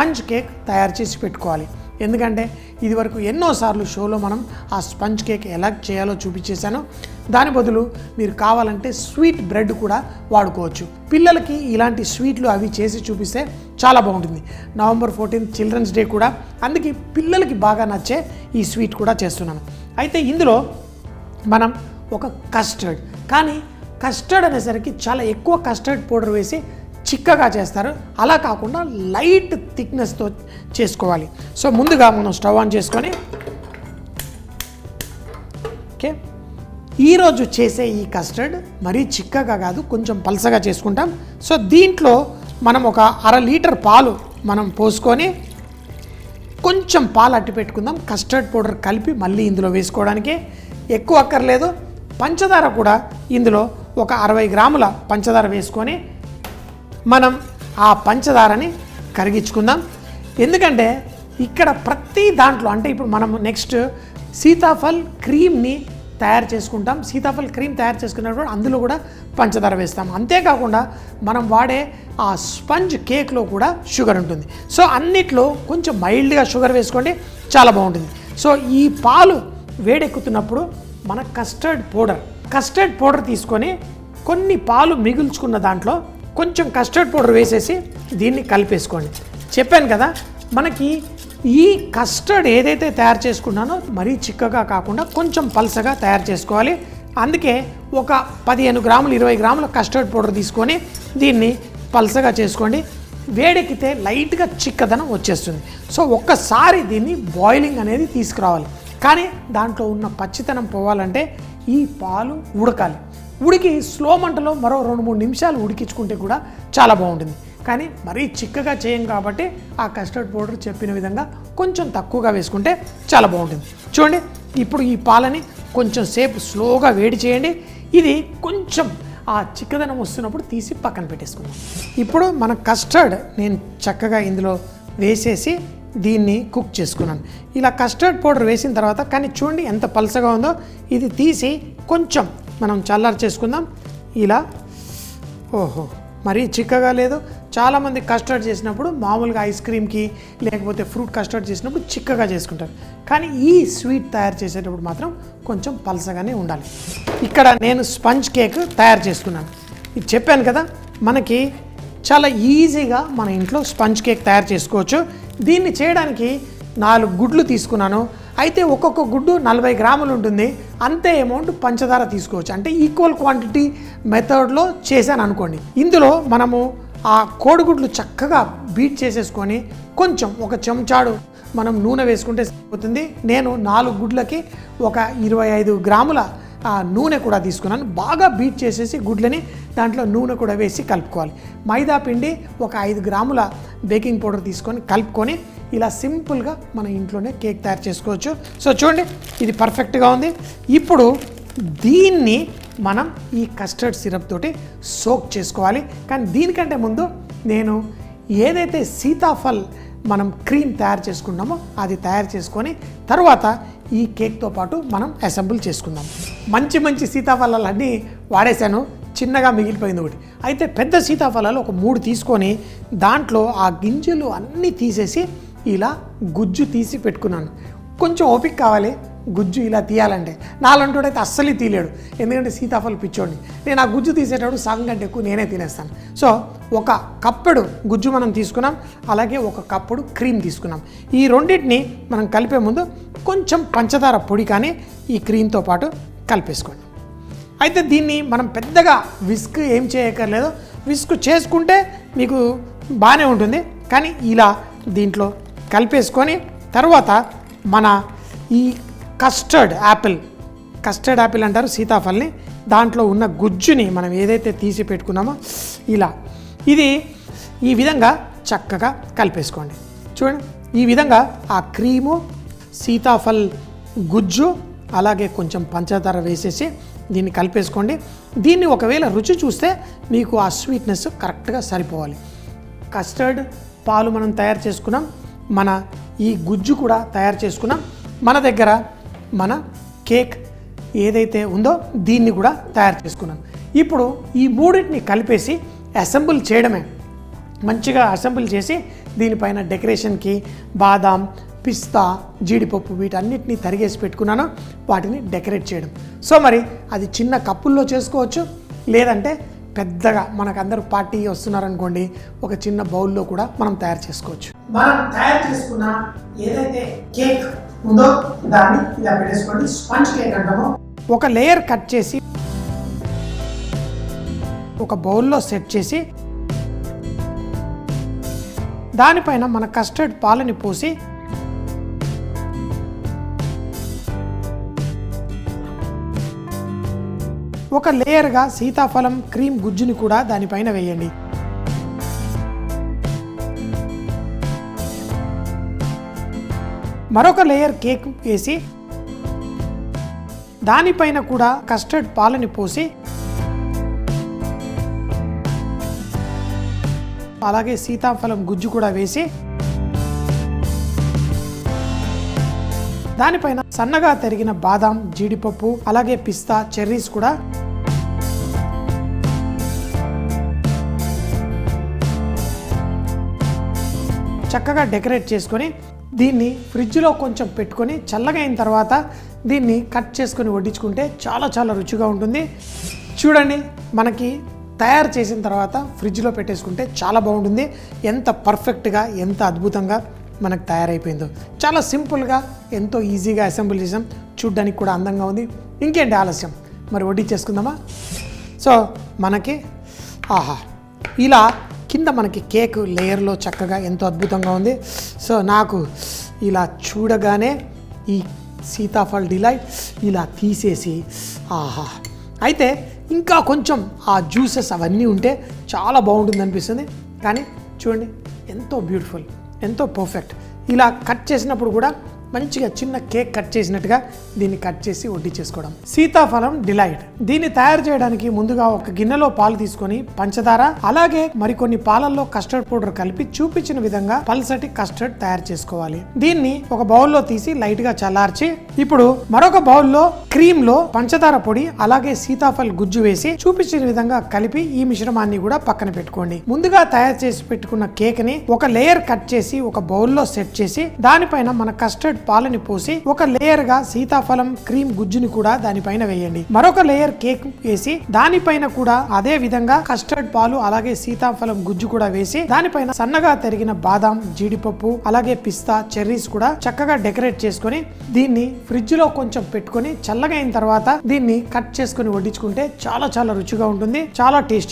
Sponge cake తయారు చేసి పెట్టుకోవాలి. ఎందుకంటే ఇదివరకు ఎన్నోసార్లు షోలో మనం ఆ స్పంజ్ కేక్ ఎలా చేయాలో చూపించేశాను. దాని బదులు మీరు కావాలంటే స్వీట్ బ్రెడ్ కూడా వాడుకోవచ్చు. పిల్లలకి ఇలాంటి స్వీట్లు అవి చేసి చూపిస్తే చాలా బాగుంటుంది. నవంబర్ 14 చిల్డ్రన్స్ డే కూడా, అందుకే పిల్లలకి బాగా నచ్చే ఈ స్వీట్ కూడా చేస్తున్నాను. అయితే ఇందులో మనం ఒక కస్టర్డ్, కానీ కస్టర్డ్ అనేసరికి చాలా ఎక్కువ కస్టర్డ్ పౌడర్ వేసి చిక్కగా చేస్తారు. అలా కాకుండా లైట్ థిక్నెస్తో చేసుకోవాలి. సో ముందుగా మనం స్టవ్ ఆన్ చేసుకొని ఓకే, ఈరోజు చేసే ఈ కస్టర్డ్ మరీ చిక్కగా కాదు, కొంచెం పలసగా చేసుకుంటాం. సో దీంట్లో మనం ఒక 1/2 లీటర్ పాలు మనం పోసుకొని కొంచెం పాలు అట్టి పెట్టుకుందాం. కస్టర్డ్ పౌడర్ కలిపి మళ్ళీ ఇందులో వేసుకోవడానికి ఎక్కువ అక్కర్లేదు. పంచదార కూడా ఇందులో ఒక 60 గ్రాముల పంచదార వేసుకొని మనం ఆ పంచదారని కరిగించుకుందాం. ఎందుకంటే ఇక్కడ ప్రతి దాంట్లో అంటే ఇప్పుడు మనం నెక్స్ట్ సీతాఫల్ క్రీమ్ని తయారు చేసుకుంటాం. సీతాఫల్ క్రీమ్ తయారు చేసుకున్నప్పుడు అందులో కూడా పంచదార వేస్తాం. అంతేకాకుండా మనం వాడే ఆ స్పంజ్ కేక్లో కూడా షుగర్ ఉంటుంది. సో అన్నిట్లో కొంచెం మైల్డ్గా షుగర్ వేసుకోండి, చాలా బాగుంటుంది. సో ఈ పాలు వేడెక్కుతున్నప్పుడు మన కస్టర్డ్ పౌడర్ తీసుకొని కొన్ని పాలు మిగుల్చుకున్న దాంట్లో కొంచెం కస్టర్డ్ పౌడర్ వేసేసి దీన్ని కలిపేసుకోండి. చెప్పాను కదా, మనకి ఈ కస్టర్డ్ ఏదైతే తయారు చేసుకున్నానో మరీ చిక్కగా కాకుండా కొంచెం పల్సగా తయారు చేసుకోవాలి. అందుకే ఒక 15 గ్రాములు 20 గ్రాముల కస్టర్డ్ పౌడర్ తీసుకొని దీన్ని పల్సగా చేసుకోండి. వేడెక్కితే లైట్గా చిక్కదనం వచ్చేస్తుంది. సో ఒక్కసారి దీన్ని బాయిలింగ్ అనేది తీసుకురావాలి. కానీ దాంట్లో ఉన్న పచ్చితనం పోవాలంటే ఈ పాలు ఉడకాలి. ఉడికి స్లో మంటలో మరో 2-3 నిమిషాలు ఉడికించుకుంటే కూడా చాలా బాగుంటుంది. కానీ మరీ చిక్కగా చేయం కాబట్టి ఆ కస్టర్డ్ పౌడర్ చెప్పిన విధంగా కొంచెం తక్కువగా వేసుకుంటే చాలా బాగుంటుంది. చూడండి, ఇప్పుడు ఈ పాలని కొంచెం సేపు స్లోగా వేడి చేయండి. ఇది కొంచెం ఆ చిక్కదనం వస్తున్నప్పుడు తీసి పక్కన పెట్టేసుకుందాం. ఇప్పుడు మన కస్టర్డ్ నేను చక్కగా ఇందులో వేసేసి దీన్ని కుక్ చేసుకున్నాను. ఇలా కస్టర్డ్ పౌడర్ వేసిన తర్వాత కానీ చూడండి ఎంత పలసగా ఉందో, ఇది తీసి కొంచెం మనం చల్లారి చేసుకుందాం. ఇలా ఓహో మరీ చిక్కగా లేదు. చాలామంది కస్టర్డ్ చేసినప్పుడు మామూలుగా ఐస్ క్రీమ్కి లేకపోతే ఫ్రూట్ కస్టర్డ్ చేసినప్పుడు చిక్కగా చేసుకుంటారు. కానీ ఈ స్వీట్ తయారు చేసేటప్పుడు మాత్రం కొంచెం పలసగానే ఉండాలి. ఇక్కడ నేను స్పంజ్ కేక్ తయారు చేసుకున్నాను. ఇది చెప్పాను కదా, మనకి చాలా ఈజీగా మన ఇంట్లో స్పంజ్ కేక్ తయారు చేసుకోవచ్చు. దీన్ని చేయడానికి 4 గుడ్లు తీసుకున్నాను. అయితే ఒక్కొక్క గుడ్డు 40 గ్రాములు ఉంటుంది. అంతే అమౌంట్ పంచదార తీసుకోవచ్చు. అంటే ఈక్వల్ క్వాంటిటీ మెథడ్లో చేశాను అనుకోండి. ఇందులో మనము ఆ కోడిగుడ్లు చక్కగా బీట్ చేసేసుకొని కొంచెం ఒక చెంచాడు మనం నూనె వేసుకుంటే సరిపోతుంది. నేను 4 గుడ్లకి ఒక 25 గ్రాముల నూనె కూడా తీసుకున్నాను. బాగా బీట్ చేసేసి గుడ్లని దాంట్లో నూనె కూడా వేసి కలుపుకోవాలి. మైదా పిండి ఒక 5 గ్రాముల బేకింగ్ పౌడర్ తీసుకొని కలుపుకొని ఇలా సింపుల్గా మన ఇంట్లోనే కేక్ తయారు చేసుకోవచ్చు. సో చూడండి, ఇది పర్ఫెక్ట్గా ఉంది. ఇప్పుడు దీన్ని మనం ఈ కస్టర్డ్ సిరప్ తోటి సోక్ చేసుకోవాలి. కానీ దీనికంటే ముందు నేను ఏదైతే సీతాఫల్ మనం క్రీమ్ తయారు చేసుకున్నామో అది తయారు చేసుకొని తర్వాత ఈ కేక్తో పాటు మనం అసెంబుల్ చేసుకుందాం. మంచి సీతాఫలాలన్నీ వాడేశాను, చిన్నగా మిగిలిపోయింది ఒకటి. అయితే పెద్ద సీతాఫలాలు ఒక 3 తీసుకొని దాంట్లో ఆ గింజలు అన్నీ తీసేసి ఇలా గుజ్జు తీసి పెట్టుకున్నాను. కొంచెం ఓపిక కావాలి గుజ్జు ఇలా తీయాలంటే. నాలంటోడైతే అస్సలు తీయలేడు, ఎందుకంటే సీతాఫలం పిచ్చోడిని. నేను ఆ గుజ్జు తీసేటప్పుడు సగం కంటే ఎక్కువ నేనే తినేస్తాను. సో ఒక కప్పుడు గుజ్జు మనం తీసుకున్నాం, అలాగే ఒక కప్పుడు క్రీమ్ తీసుకున్నాం. ఈ రెండింటిని మనం కలిపే ముందు కొంచెం పంచదార పొడి కానీ ఈ క్రీమ్తో పాటు కలిపేసుకోండి. అయితే దీన్ని మనం పెద్దగా విస్క్ ఏం చేయక్కర్లేదు. విస్క్ చేసుకుంటే మీకు బాగానే ఉంటుంది. కానీ ఇలా దీంట్లో కలిపేసుకొని తర్వాత మన ఈ కస్టర్డ్ యాపిల్ అంటారు సీతాఫల్ని, దాంట్లో ఉన్న గుజ్జుని మనం ఏదైతే తీసి పెట్టుకున్నామో ఇలా ఇది ఈ విధంగా చక్కగా కలిపేసుకోండి. చూడండి, ఈ విధంగా ఆ క్రీము సీతాఫల్ గుజ్జు అలాగే కొంచెం పంచదార వేసేసి దీన్ని కలిపేసుకోండి. దీన్ని ఒకవేళ రుచి చూస్తే మీకు ఆ స్వీట్నెస్ కరెక్ట్గా సరిపోవాలి. కస్టర్డ్ పాలు మనం తయారు చేసుకున్నాం, మన ఈ గుజ్జు కూడా తయారు చేసుకున్నాం, మన దగ్గర మన కేక్ ఏదైతే ఉందో దీన్ని కూడా తయారు చేసుకున్నాం. ఇప్పుడు ఈ మూడింటిని కలిపేసి అసెంబుల్ చేయడమే. మంచిగా అసెంబుల్ చేసి దీనిపైన డెకరేషన్కి బాదాం, పిస్తా, జీడిపప్పు వీటన్నిటిని తరిగేసి పెట్టుకున్నాను, వాటిని డెకరేట్ చేయడం. సో మరి అది చిన్న కప్పుల్లో చేసుకోవచ్చు, లేదంటే పెద్దగా మనకందరూ పార్టీ వస్తున్నారనుకోండి ఒక చిన్న బౌల్లో కూడా మనం తయారు చేసుకోవచ్చు. మనం తయారు చేసుకున్న ఏదైతే కేక్ ఉందో దాన్ని ఇలా పెట్టేసుకోండి. స్పాంజ్ కేక్ అంటాము. ఒక లేయర్ కట్ చేసి ఒక బౌల్లో సెట్ చేసి దానిపైన మన కస్టర్డ్ పాలని పోసి ఒక లేయర్గా సీతాఫలం క్రీమ్ గుజ్జుని కూడా దానిపైన వేయండి. మరొక లేయర్ కేక్ వేసి దానిపైన కూడా కస్టర్డ్ పాలని పోసి అలాగే సీతాఫలం గుజ్జు కూడా వేసి దానిపైన సన్నగా తరిగిన బాదాం, జీడిపప్పు, అలాగే పిస్తా, చెర్రీస్ కూడా చక్కగా డెకరేట్ చేసుకొని దీన్ని ఫ్రిడ్జ్లో కొంచెం పెట్టుకొని చల్లగా అయిన తర్వాత దీన్ని కట్ చేసుకొని వడ్డించుకుంటే చాలా చాలా రుచిగా ఉంటుంది. చూడండి, మనకి తయారు చేసిన తర్వాత ఫ్రిడ్జ్లో పెట్టేసుకుంటే చాలా బాగుంటుంది. ఎంత పర్ఫెక్ట్గా, ఎంత అద్భుతంగా మనకు తయారైపోయిందో. చాలా సింపుల్గా, ఎంతో ఈజీగా అసెంబుల్ చేసాం. చూడ్డానికి కూడా అందంగా ఉంది. ఇంకేంటి ఆలస్యం, మరి వడ్డించేసుకుందామా? సో మనకి ఆహా ఇలా కింద మనకి కేక్ లేయర్లో చక్కగా ఎంతో అద్భుతంగా ఉంది. సో నాకు ఇలా చూడగానే ఈ సీతాఫల్ డిలైట్ ఇలా తీసేసి ఆహా, అయితే ఇంకా కొంచెం ఆ జ్యూసెస్ అవన్నీ ఉంటే చాలా బాగుంటుంది అనిపిస్తుంది. కానీ చూడండి, ఎంతో బ్యూటిఫుల్, ఎంతో పర్ఫెక్ట్. ఇలా కట్ చేసినప్పుడు కూడా మంచిగా చిన్న కేక్ కట్ చేసినట్టుగా దీన్ని కట్ చేసి వడ్డించేసుకోవడం. సీతాఫలం డిలైట్. దీన్ని తయారు చేయడానికి ముందుగా ఒక గిన్నెలో పాలు తీసుకొని పంచదార అలాగే మరికొన్ని పాలల్లో కస్టర్డ్ పౌడర్ కలిపి చూపించిన విధంగా పల్సటి కస్టర్డ్ తయారు చేసుకోవాలి. దీన్ని ఒక బౌల్లో తీసి లైట్ గా చల్లార్చి ఇప్పుడు మరొక బౌల్లో క్రీమ్ లో పంచదార పొడి అలాగే సీతాఫల్ గుజ్జు వేసి చూపించిన విధంగా కలిపి ఈ మిశ్రమాన్ని కూడా పక్కన పెట్టుకోండి. ముందుగా తయారు చేసి పెట్టుకున్న కేక్ ని ఒక లేయర్ కట్ చేసి ఒక బౌల్లో సెట్ చేసి దానిపైన మన కస్టర్డ్ పాలని పోసి ఒక లేయర్ గా సీతాఫలం క్రీమ్ గుజ్జుని కూడా దానిపైన వేయండి. మరొక లేయర్ కేక్ వేసి దానిపైన కూడా అదే విధంగా కస్టర్డ్ పాలు అలాగే సీతాఫలం గుజ్జు కూడా వేసి దానిపైన సన్నగా తరిగిన బాదాం, జీడిపప్పు అలాగే పిస్తా, చెర్రీస్ కూడా చక్కగా డెకరేట్ చేసుకొని దీన్ని ఫ్రిడ్జ్ లో కొంచెం పెట్టుకొని చల్లగా అయిన తర్వాత దీన్ని కట్ చేసుకొని వడ్డించుకుంటే చాలా చాలా రుచిగా ఉంటుంది, చాలా టేస్టీ.